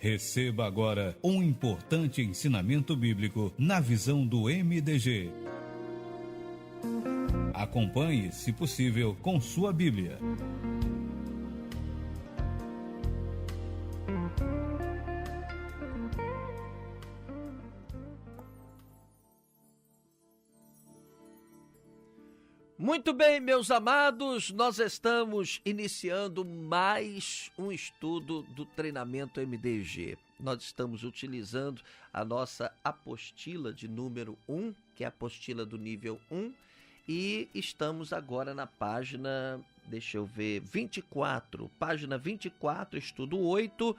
Receba agora um importante ensinamento bíblico na visão do MDG. Acompanhe, se possível, com sua Bíblia. Muito bem, meus amados, nós estamos iniciando mais um estudo do treinamento MDG. Nós estamos utilizando a nossa apostila de número 1, que é a apostila do nível 1, e estamos agora na página, 24, página 24, estudo 8,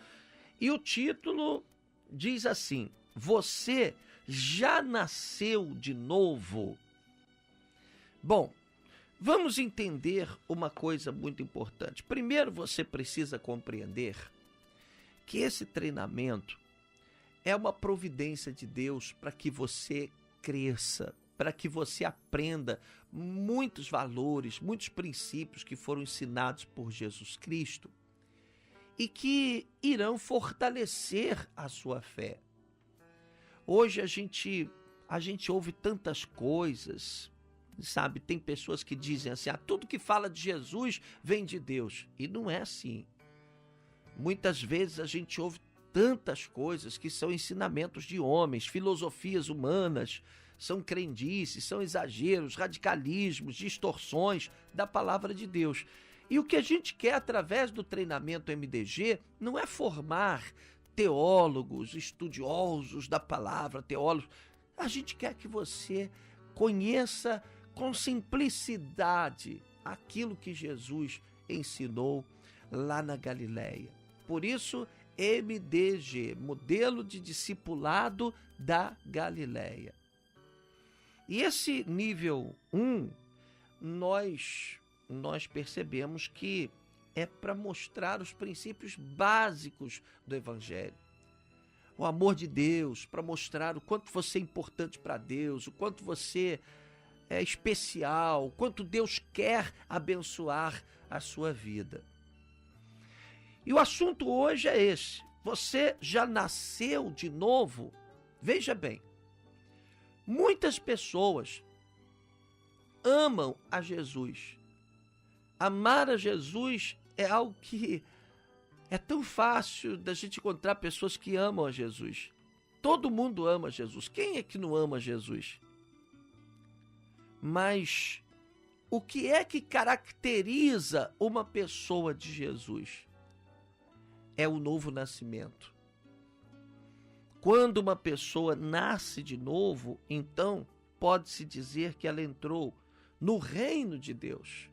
e o título diz assim: Você já nasceu de novo? Bom, vamos entender uma coisa muito importante. Primeiro, você precisa compreender que esse treinamento é uma providência de Deus para que você cresça, para que você aprenda muitos valores, muitos princípios que foram ensinados por Jesus Cristo e que irão fortalecer a sua fé. Hoje a gente ouve tantas coisas. Sabe, tem pessoas que dizem assim, tudo que fala de Jesus vem de Deus. E não é assim. Muitas vezes a gente ouve tantas coisas que são ensinamentos de homens, filosofias humanas, são crendices, são exageros, radicalismos, distorções da palavra de Deus. E o que a gente quer através do treinamento MDG não é formar teólogos, estudiosos da palavra, teólogos. A gente quer que você conheça com simplicidade aquilo que Jesus ensinou lá na Galileia. Por isso, MDG, Modelo de Discipulado da Galileia. E esse nível 1, nós percebemos que é para mostrar os princípios básicos do Evangelho. O amor de Deus, para mostrar o quanto você é importante para Deus, o quanto você é especial, quanto Deus quer abençoar a sua vida. E o assunto hoje é esse: você já nasceu de novo? Veja bem, muitas pessoas amam a Jesus. Amar a Jesus é algo que é tão fácil da gente encontrar pessoas que amam a Jesus. Todo mundo ama Jesus. Quem é que não ama Jesus? Mas o que é que caracteriza uma pessoa de Jesus? É o novo nascimento. Quando uma pessoa nasce de novo, então pode-se dizer que ela entrou no reino de Deus.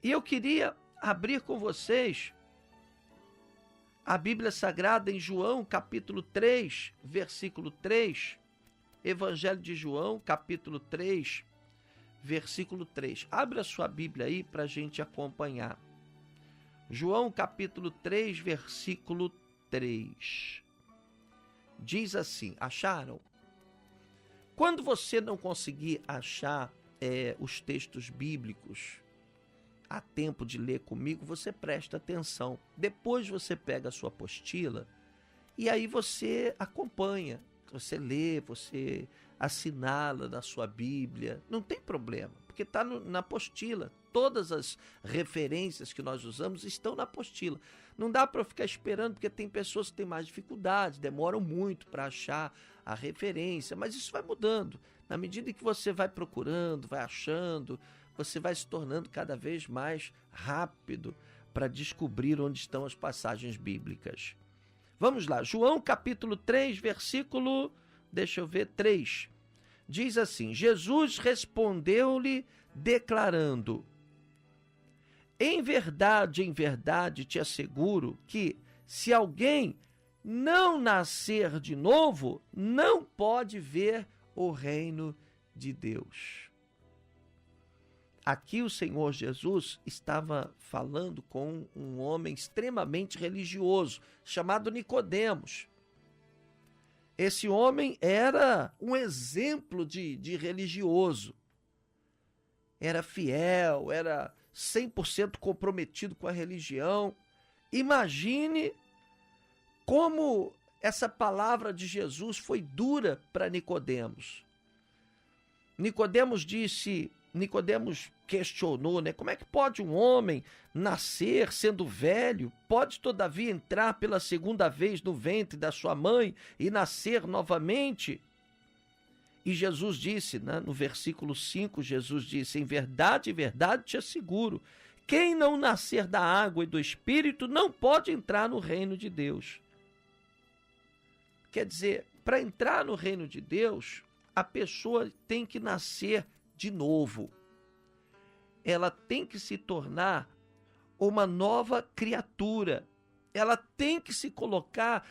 E eu queria abrir com vocês a Bíblia Sagrada em João, capítulo 3, versículo 3, Evangelho de João, capítulo 3, versículo 3. Abre a sua Bíblia aí para a gente acompanhar. João, capítulo 3, versículo 3. Diz assim, acharam? Quando você não conseguir achar os textos bíblicos a tempo de ler comigo, você presta atenção. Depois você pega a sua apostila e aí você acompanha. Você lê, você assinala na sua Bíblia, não tem problema, porque está na apostila. Todas as referências que nós usamos estão na apostila. Não dá para ficar esperando, porque tem pessoas que têm mais dificuldade, demoram muito para achar a referência, mas isso vai mudando. Na medida que você vai procurando, vai achando, você vai se tornando cada vez mais rápido para descobrir onde estão as passagens bíblicas. Vamos lá, João capítulo 3, versículo, 3. Diz assim: Jesus respondeu-lhe declarando: em verdade te asseguro que se alguém não nascer de novo, não pode ver o reino de Deus. Aqui o Senhor Jesus estava falando com um homem extremamente religioso, chamado Nicodemos. Esse homem era um exemplo de religioso. Era fiel, era 100% comprometido com a religião. Imagine como essa palavra de Jesus foi dura para Nicodemos. Nicodemos questionou, né? Como é que pode um homem nascer sendo velho? Pode, todavia, entrar pela segunda vez no ventre da sua mãe e nascer novamente? E Jesus disse, né, no versículo 5, Jesus disse, em verdade, te asseguro, quem não nascer da água e do Espírito não pode entrar no reino de Deus. Quer dizer, para entrar no reino de Deus, a pessoa tem que nascer de novo. Ela tem que se tornar uma nova criatura. Ela tem que se colocar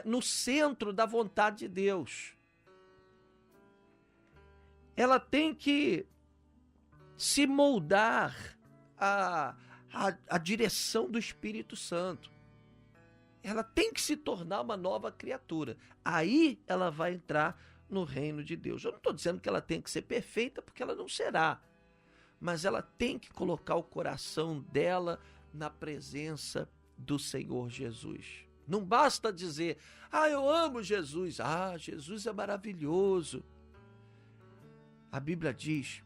no centro da vontade de Deus. Ela tem que se moldar à direção do Espírito Santo. Ela tem que se tornar uma nova criatura. Aí ela vai entrar no reino de Deus. Eu não estou dizendo que ela tem que ser perfeita, porque ela não será. Mas ela tem que colocar o coração dela na presença do Senhor Jesus. Não basta dizer, eu amo Jesus. Jesus é maravilhoso. A Bíblia diz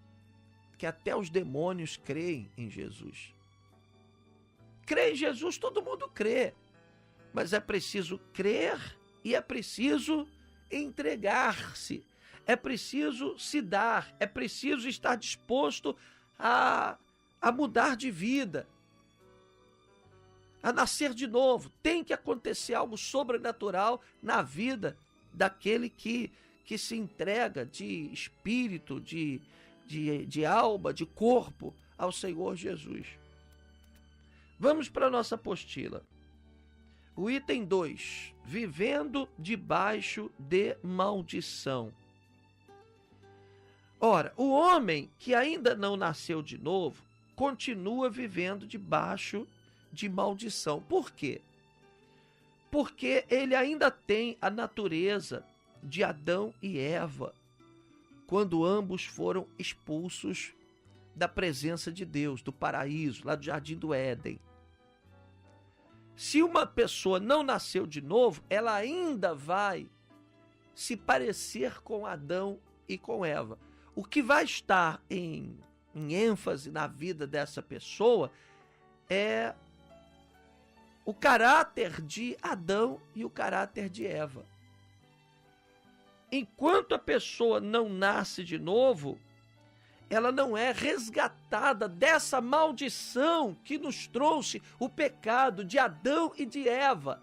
que até os demônios creem em Jesus. Crer em Jesus, todo mundo crê. Mas é preciso crer e é preciso entregar-se. É preciso se dar. É preciso estar disposto a mudar de vida. A nascer de novo. Tem que acontecer algo sobrenatural na vida daquele que se entrega de espírito, de alma, de corpo ao Senhor Jesus. Vamos para a nossa apostila. O item 2, vivendo debaixo de maldição. Ora, o homem que ainda não nasceu de novo, continua vivendo debaixo de maldição. Por quê? Porque ele ainda tem a natureza de Adão e Eva, quando ambos foram expulsos da presença de Deus, do paraíso, lá do Jardim do Éden. Se uma pessoa não nasceu de novo, ela ainda vai se parecer com Adão e com Eva. O que vai estar em ênfase na vida dessa pessoa é o caráter de Adão e o caráter de Eva. Enquanto a pessoa não nasce de novo, ela não é resgatada dessa maldição que nos trouxe o pecado de Adão e de Eva.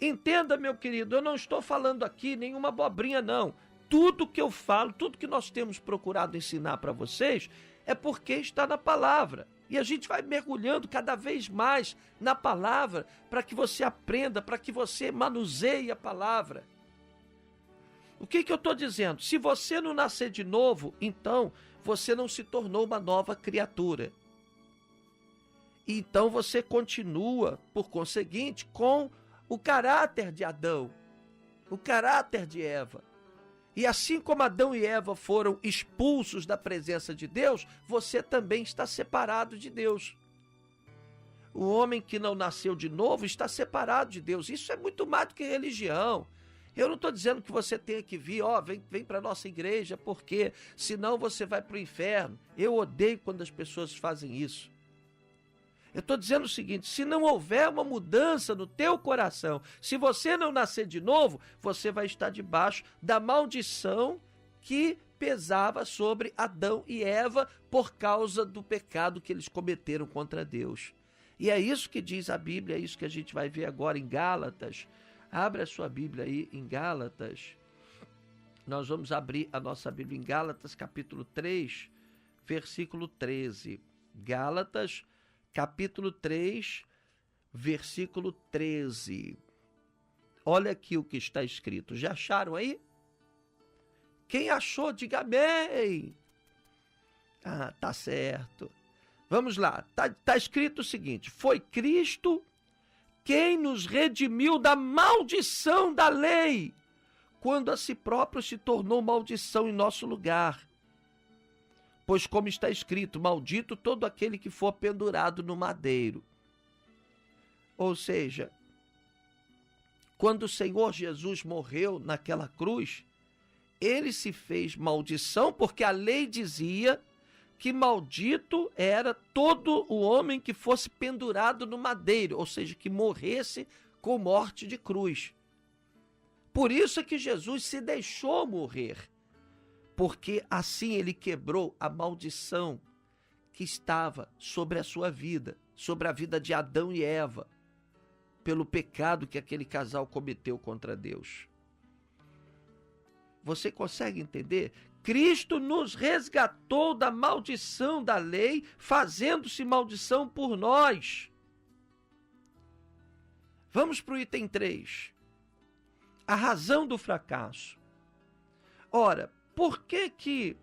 Entenda, meu querido, eu não estou falando aqui nenhuma abobrinha, não. Tudo que eu falo, tudo que nós temos procurado ensinar para vocês, é porque está na palavra. E a gente vai mergulhando cada vez mais na palavra para que você aprenda, para que você manuseie a palavra. O que eu estou dizendo? Se você não nascer de novo, então você não se tornou uma nova criatura. Então você continua, por conseguinte, com o caráter de Adão, o caráter de Eva. E assim como Adão e Eva foram expulsos da presença de Deus, você também está separado de Deus. O homem que não nasceu de novo está separado de Deus. Isso é muito mais do que religião. Eu não estou dizendo que você tenha que vir, vem para a nossa igreja, porque senão você vai para o inferno. Eu odeio quando as pessoas fazem isso. Eu estou dizendo o seguinte, se não houver uma mudança no teu coração, se você não nascer de novo, você vai estar debaixo da maldição que pesava sobre Adão e Eva por causa do pecado que eles cometeram contra Deus. E é isso que diz a Bíblia, é isso que a gente vai ver agora em Gálatas. Abre a sua Bíblia aí em Gálatas. Nós vamos abrir a nossa Bíblia em Gálatas, capítulo 3, versículo 13. Gálatas, capítulo 3, versículo 13. Olha aqui o que está escrito. Já acharam aí? Quem achou, diga amém. Tá certo. Vamos lá. Tá escrito o seguinte: foi Cristo quem nos redimiu da maldição da lei, quando a si próprio se tornou maldição em nosso lugar. Pois como está escrito, maldito todo aquele que for pendurado no madeiro. Ou seja, quando o Senhor Jesus morreu naquela cruz, ele se fez maldição, porque a lei dizia que maldito era todo o homem que fosse pendurado no madeiro, ou seja, que morresse com morte de cruz. Por isso é que Jesus se deixou morrer, porque assim ele quebrou a maldição que estava sobre a sua vida, sobre a vida de Adão e Eva, pelo pecado que aquele casal cometeu contra Deus. Você consegue entender? Cristo nos resgatou da maldição da lei, fazendo-se maldição por nós. Vamos para o item 3. A razão do fracasso. Ora, por que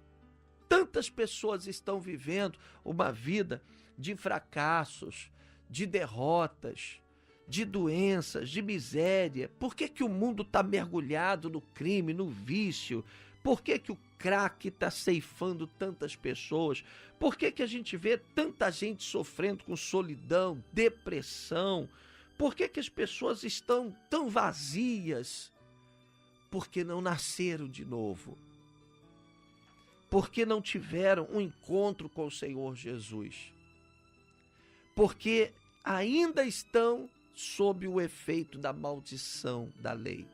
tantas pessoas estão vivendo uma vida de fracassos, de derrotas, de doenças, de miséria? Por que o mundo está mergulhado no crime, no vício? Por que o crack está ceifando tantas pessoas? Por que a gente vê tanta gente sofrendo com solidão, depressão? Por que as pessoas estão tão vazias? Porque não nasceram de novo. Porque não tiveram um encontro com o Senhor Jesus. Porque ainda estão sob o efeito da maldição da lei.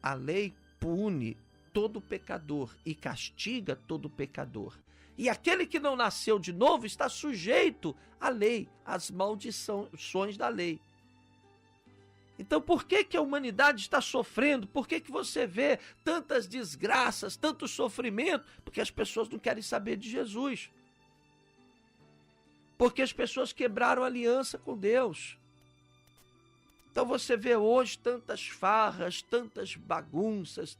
A lei pune todo pecador e castiga todo pecador. E aquele que não nasceu de novo está sujeito à lei, às maldições da lei. Então por que a humanidade está sofrendo? Por que você vê tantas desgraças, tanto sofrimento? Porque as pessoas não querem saber de Jesus. Porque as pessoas quebraram a aliança com Deus. Então você vê hoje tantas farras, tantas bagunças,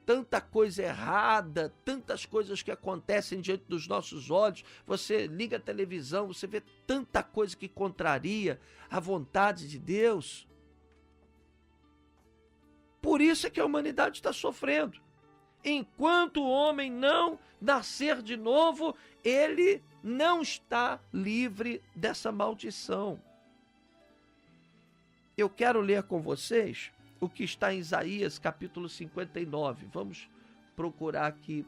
tanta coisa errada, tantas coisas que acontecem diante dos nossos olhos. Você liga a televisão, você vê tanta coisa que contraria a vontade de Deus. Por isso é que a humanidade está sofrendo. Enquanto o homem não nascer de novo, ele não está livre dessa maldição. Eu quero ler com vocês o que está em Isaías capítulo 59. Vamos procurar aqui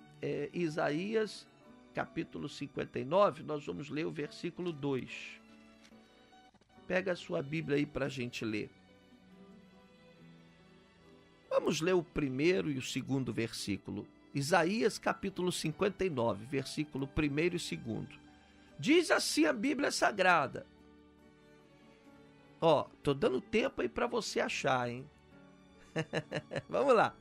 Isaías capítulo 59, nós vamos ler o versículo 2. Pega a sua Bíblia aí para a gente ler. Vamos ler o primeiro e o segundo versículo. Isaías capítulo 59, versículo 1 e 2. Diz assim a Bíblia Sagrada. Tô dando tempo aí para você achar, hein? Vamos lá.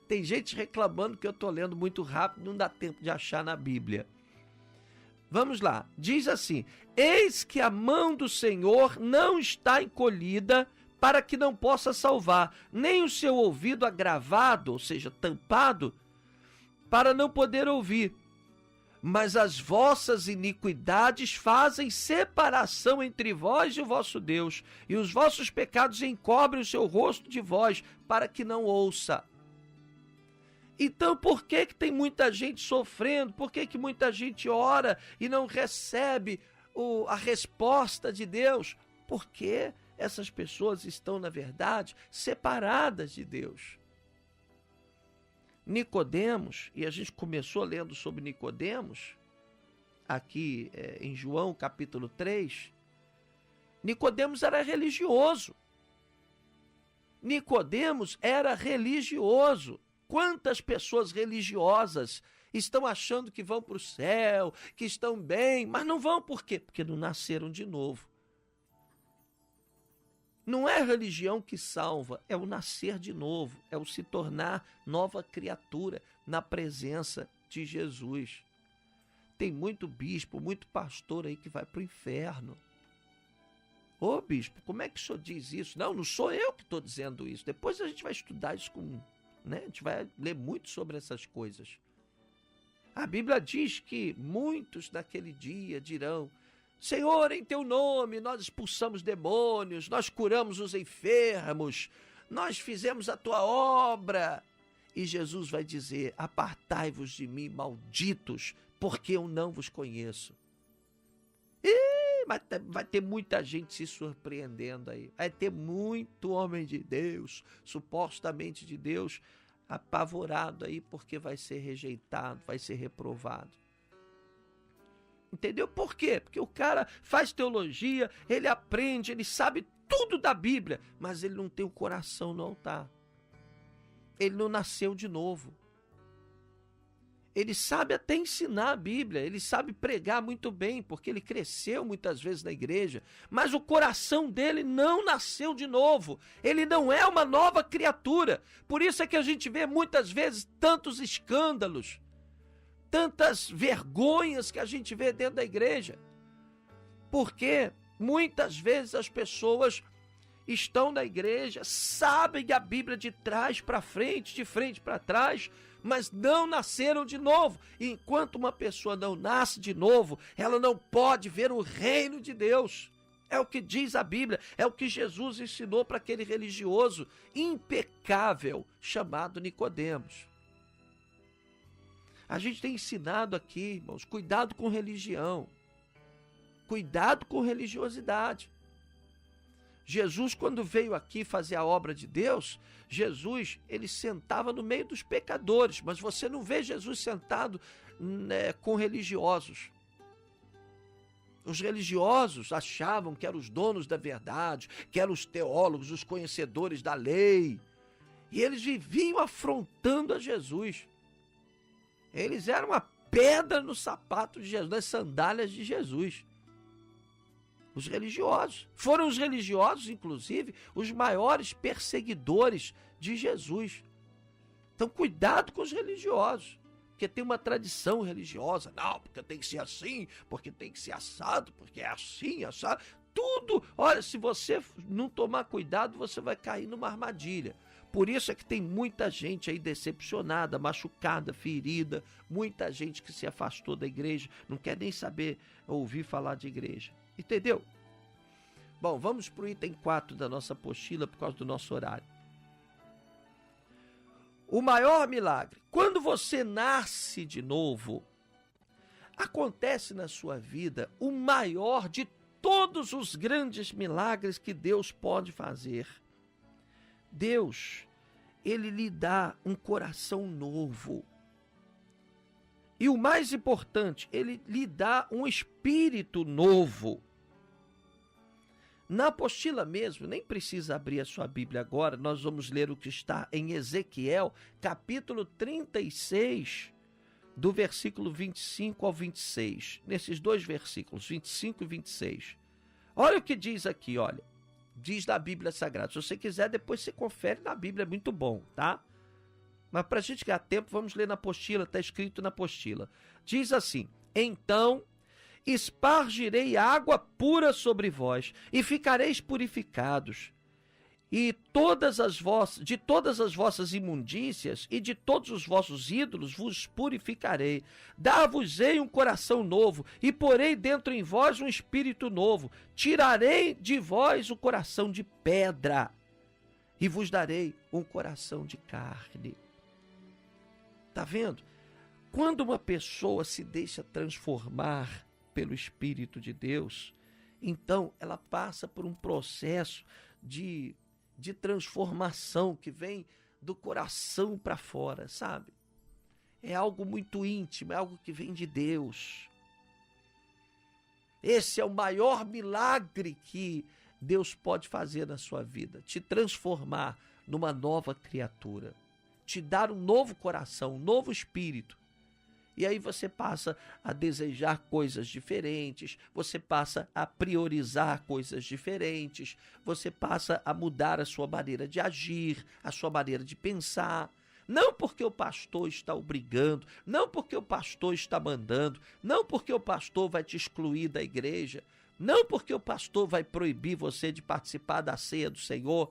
Tem gente reclamando que eu tô lendo muito rápido, não dá tempo de achar na Bíblia. Vamos lá. Diz assim: eis que a mão do Senhor não está encolhida para que não possa salvar, nem o seu ouvido agravado, ou seja, tampado, para não poder ouvir. Mas as vossas iniquidades fazem separação entre vós e o vosso Deus, e os vossos pecados encobrem o seu rosto de vós, para que não ouça. Então, por que tem muita gente sofrendo? Por que muita gente ora e não recebe a resposta de Deus? Porque essas pessoas estão, na verdade, separadas de Deus. Nicodemos, e a gente começou lendo sobre Nicodemos, aqui em João capítulo 3, Nicodemos era religioso. Nicodemos era religioso. Quantas pessoas religiosas estão achando que vão para o céu, que estão bem, mas não vão por quê? Porque não nasceram de novo. Não é a religião que salva, é o nascer de novo, é o se tornar nova criatura na presença de Jesus. Tem muito bispo, muito pastor aí que vai para o inferno. Ô bispo, como é que o senhor diz isso? Não sou eu que estou dizendo isso. Depois a gente vai estudar isso a gente vai ler muito sobre essas coisas. A Bíblia diz que muitos naquele dia dirão: Senhor, em teu nome nós expulsamos demônios, nós curamos os enfermos, nós fizemos a tua obra. E Jesus vai dizer: apartai-vos de mim, malditos, porque eu não vos conheço. vai ter muita gente se surpreendendo aí. Vai ter muito homem de Deus, supostamente de Deus, apavorado aí porque vai ser rejeitado, vai ser reprovado. Entendeu? Por quê? Porque o cara faz teologia, ele aprende, ele sabe tudo da Bíblia, mas ele não tem o coração no altar. Ele não nasceu de novo. Ele sabe até ensinar a Bíblia, ele sabe pregar muito bem, porque ele cresceu muitas vezes na igreja, mas o coração dele não nasceu de novo, ele não é uma nova criatura. Por isso é que a gente vê muitas vezes tantos escândalos, tantas vergonhas que a gente vê dentro da igreja, porque muitas vezes as pessoas estão na igreja, sabem a Bíblia de trás para frente, de frente para trás, mas não nasceram de novo. E enquanto uma pessoa não nasce de novo, ela não pode ver o reino de Deus. É o que diz a Bíblia, é o que Jesus ensinou para aquele religioso impecável chamado Nicodemos. A gente tem ensinado aqui, irmãos, cuidado com religião, cuidado com religiosidade. Jesus, quando veio aqui fazer a obra de Deus, Jesus, ele sentava no meio dos pecadores, mas você não vê Jesus sentado com religiosos. Os religiosos achavam que eram os donos da verdade, que eram os teólogos, os conhecedores da lei, e eles viviam afrontando a Jesus. Eles eram uma pedra no sapato de Jesus, nas sandálias de Jesus. Os religiosos. Foram os religiosos, inclusive, os maiores perseguidores de Jesus. Então, cuidado com os religiosos, porque tem uma tradição religiosa. Não, porque tem que ser assim, porque tem que ser assado, porque é assim, assado. Tudo. Olha, se você não tomar cuidado, você vai cair numa armadilha. Por isso é que tem muita gente aí decepcionada, machucada, ferida, muita gente que se afastou da igreja, não quer nem saber ouvir falar de igreja. Entendeu? Bom, vamos para o item 4 da nossa apostila por causa do nosso horário. O maior milagre. Quando você nasce de novo, acontece na sua vida o maior de todos os grandes milagres que Deus pode fazer. Deus, ele lhe dá um coração novo. E o mais importante, ele lhe dá um espírito novo. Na apostila mesmo, nem precisa abrir a sua Bíblia agora, nós vamos ler o que está em Ezequiel, capítulo 36, do versículo 25 ao 26. Nesses dois versículos, 25 e 26. Olha o que diz aqui, olha. Diz na Bíblia Sagrada. Se você quiser, depois você confere na Bíblia, é muito bom, tá? Mas para a gente ganhar tempo, vamos ler na apostila, está escrito na apostila. Diz assim: então espargirei água pura sobre vós, e ficareis purificados, e de todas as vossas imundícias e de todos os vossos ídolos vos purificarei. Dar-vos-ei um coração novo, e porei dentro em vós um espírito novo. Tirarei de vós o coração de pedra, e vos darei um coração de carne. Tá vendo? Quando uma pessoa se deixa transformar pelo Espírito de Deus, então ela passa por um processo de transformação que vem do coração para fora, sabe? É algo muito íntimo, é algo que vem de Deus. Esse é o maior milagre que Deus pode fazer na sua vida, te transformar numa nova criatura, te dar um novo coração, um novo espírito. E aí você passa a desejar coisas diferentes, você passa a priorizar coisas diferentes, você passa a mudar a sua maneira de agir, a sua maneira de pensar. Não porque o pastor está obrigando, não porque o pastor está mandando, não porque o pastor vai te excluir da igreja, não porque o pastor vai proibir você de participar da ceia do Senhor,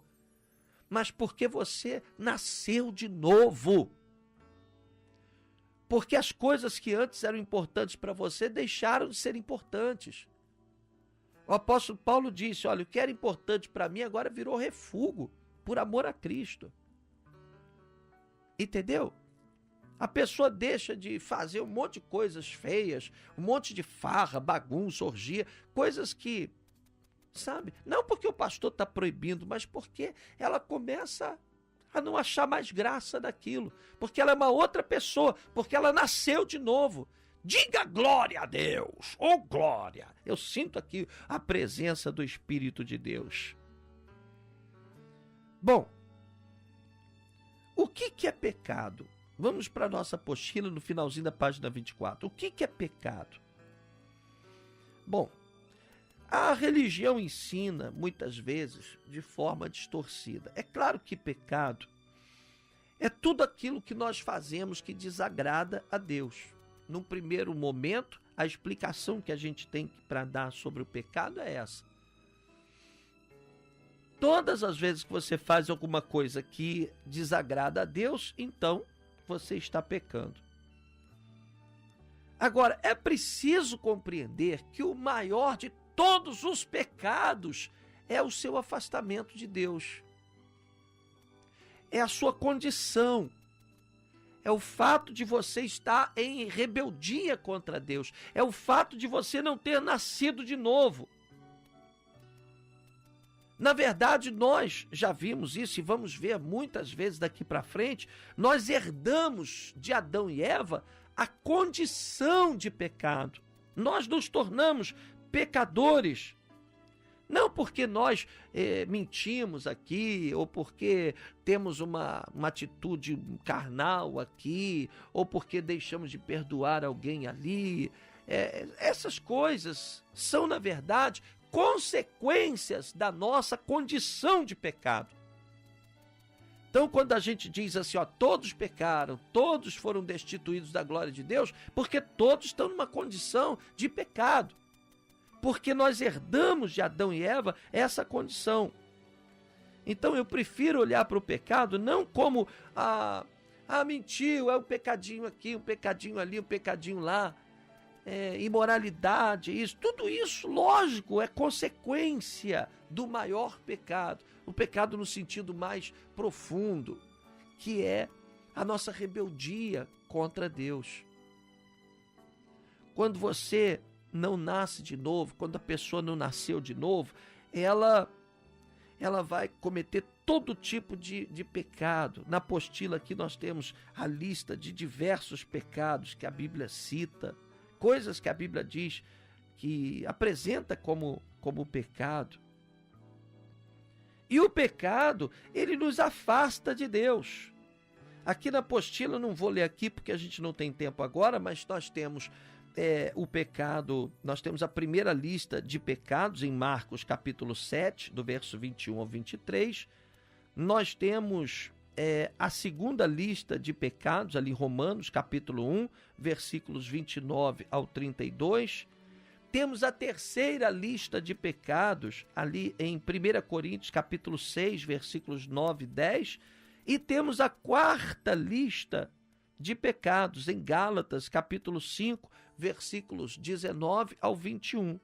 mas porque você nasceu de novo. Porque as coisas que antes eram importantes para você deixaram de ser importantes. O apóstolo Paulo disse, olha, o que era importante para mim agora virou refúgio por amor a Cristo. Entendeu? A pessoa deixa de fazer um monte de coisas feias, um monte de farra, bagunça, orgia, coisas que, sabe? Não porque o pastor está proibindo, mas porque ela começa a não achar mais graça daquilo, porque ela é uma outra pessoa, porque ela nasceu de novo. Diga glória a Deus, oh glória! Eu sinto aqui a presença do Espírito de Deus. Bom, o que é pecado? Vamos para a nossa apostila no finalzinho da página 24. O que é pecado? Bom, a religião ensina, muitas vezes, de forma distorcida. É claro que pecado é tudo aquilo que nós fazemos que desagrada a Deus. Num primeiro momento, a explicação que a gente tem para dar sobre o pecado é essa. Todas as vezes que você faz alguma coisa que desagrada a Deus, então você está pecando. Agora, é preciso compreender que o maior de todos os pecados é o seu afastamento de Deus. É a sua condição. É o fato de você estar em rebeldia contra Deus. É o fato de você não ter nascido de novo. Na verdade, nós já vimos isso e vamos ver muitas vezes daqui para frente, nós herdamos de Adão e Eva a condição de pecado. Nós nos tornamos pecadores. Não porque nós mentimos aqui, ou porque temos uma atitude carnal aqui, ou porque deixamos de perdoar alguém ali. Essas coisas são, na verdade, consequências da nossa condição de pecado. Então, quando a gente diz assim, ó, todos pecaram, todos foram destituídos da glória de Deus, porque todos estão numa condição de pecado. Porque nós herdamos de Adão e Eva essa condição. Então, eu prefiro olhar para o pecado não como, mentiu, é um pecadinho aqui, um pecadinho ali, um pecadinho lá. Imoralidade, isso, tudo isso, lógico, é consequência do maior pecado, o pecado no sentido mais profundo, que é a nossa rebeldia contra Deus. Quando você não nasce de novo, quando a pessoa não nasceu de novo, ela vai cometer todo tipo de pecado. Na apostila aqui nós temos a lista de diversos pecados que a Bíblia cita, coisas que a Bíblia diz que apresenta como pecado. E o pecado, ele nos afasta de Deus. Aqui na apostila, eu não vou ler aqui porque a gente não tem tempo agora, mas nós temos o pecado, nós temos a primeira lista de pecados em Marcos capítulo 7, do verso 21 ao 23. Nós temos a segunda lista de pecados, ali Romanos, capítulo 1, versículos 29 ao 32. Temos a terceira lista de pecados, ali em 1 Coríntios, capítulo 6, versículos 9 e 10. E temos a quarta lista de pecados, em Gálatas, capítulo 5, versículos 19 ao 21.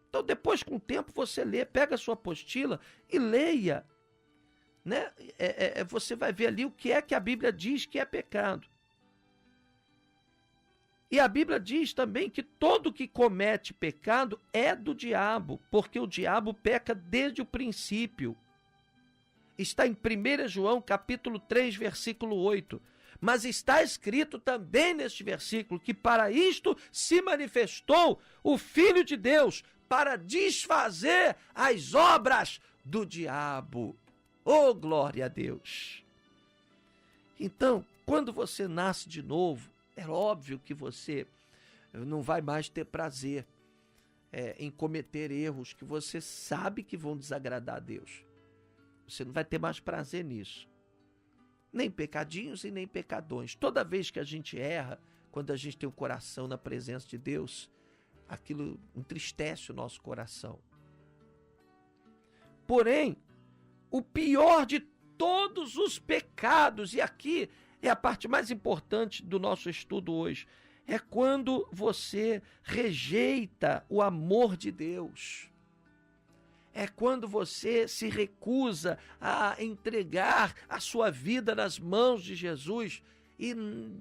Então, depois, com o tempo, você lê, pega a sua apostila e leia, né? Você vai ver ali o que é que a Bíblia diz que é pecado. E a Bíblia diz também que todo que comete pecado é do diabo, porque o diabo peca desde o princípio. Está em 1 João capítulo 3, versículo 8. Mas está escrito também neste versículo que para isto se manifestou o Filho de Deus, para desfazer as obras do diabo. Oh, glória a Deus! Então, quando você nasce de novo, é óbvio que você não vai mais ter prazer em cometer erros que você sabe que vão desagradar a Deus. Você não vai ter mais prazer nisso. Nem pecadinhos e nem pecadões. Toda vez que a gente erra, quando a gente tem o coração na presença de Deus, aquilo entristece o nosso coração. Porém, o pior de todos os pecados, e aqui é a parte mais importante do nosso estudo hoje, é quando você rejeita o amor de Deus. É quando você se recusa a entregar a sua vida nas mãos de Jesus e,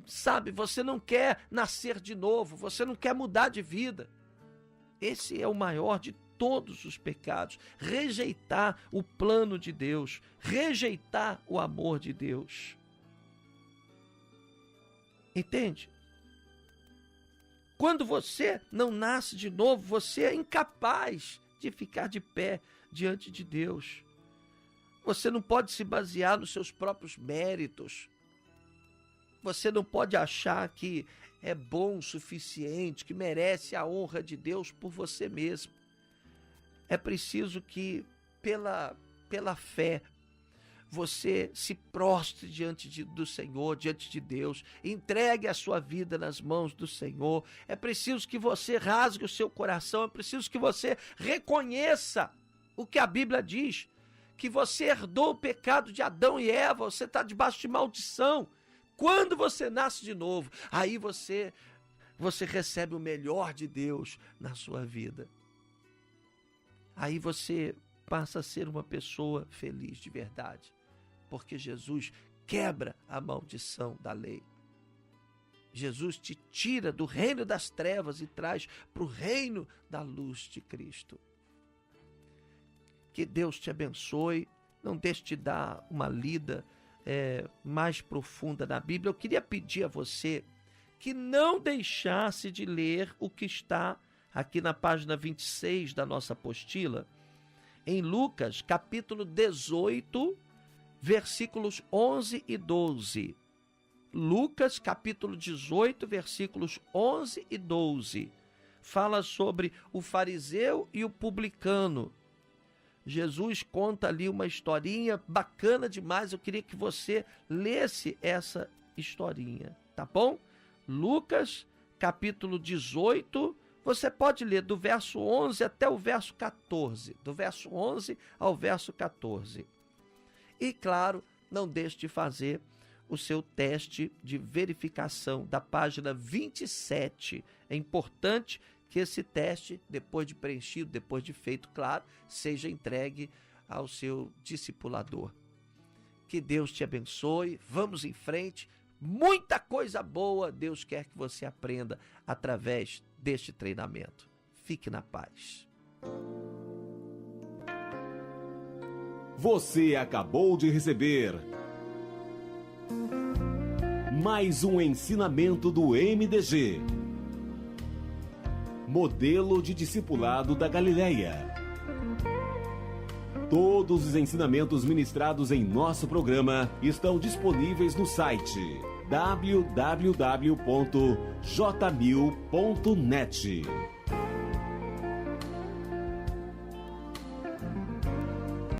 sabe, você não quer nascer de novo, você não quer mudar de vida. Esse é o maior de todos os pecados. Rejeitar o plano de Deus, rejeitar o amor de Deus. Entende? Quando você não nasce de novo, você é incapaz de ficar de pé diante de Deus. Você não pode se basear nos seus próprios méritos. Você não pode achar que é bom o suficiente, que merece a honra de Deus por você mesmo. É preciso que, pela fé, você se prostre diante do Senhor, diante de Deus, entregue a sua vida nas mãos do Senhor. É preciso que você rasgue o seu coração, é preciso que você reconheça o que a Bíblia diz, que você herdou o pecado de Adão e Eva, você está debaixo de maldição. Quando você nasce de novo, aí você recebe o melhor de Deus na sua vida. Aí você passa a ser uma pessoa feliz de verdade, porque Jesus quebra a maldição da lei. Jesus te tira do reino das trevas e traz para o reino da luz de Cristo. Que Deus te abençoe, não deixe de dar uma lida mais profunda na Bíblia. Eu queria pedir a você que não deixasse de ler o que está aqui na página 26 da nossa apostila, em Lucas, capítulo 18, versículos 11 e 12. Lucas, capítulo 18, versículos 11 e 12. Fala sobre o fariseu e o publicano. Jesus conta ali uma historinha bacana demais. Eu queria que você lesse essa historinha, tá bom? Lucas, capítulo 18, você pode ler do verso 11 até o verso 14. Do verso 11 ao verso 14. E, claro, não deixe de fazer o seu teste de verificação da página 27. É importante que esse teste, depois de preenchido, depois de feito, claro, seja entregue ao seu discipulador. Que Deus te abençoe, vamos em frente, muita coisa boa Deus quer que você aprenda através deste treinamento. Fique na paz. Você acabou de receber mais um ensinamento do MDG. Modelo de Discipulado da Galileia. Todos os ensinamentos ministrados em nosso programa estão disponíveis no site www.jmil.net.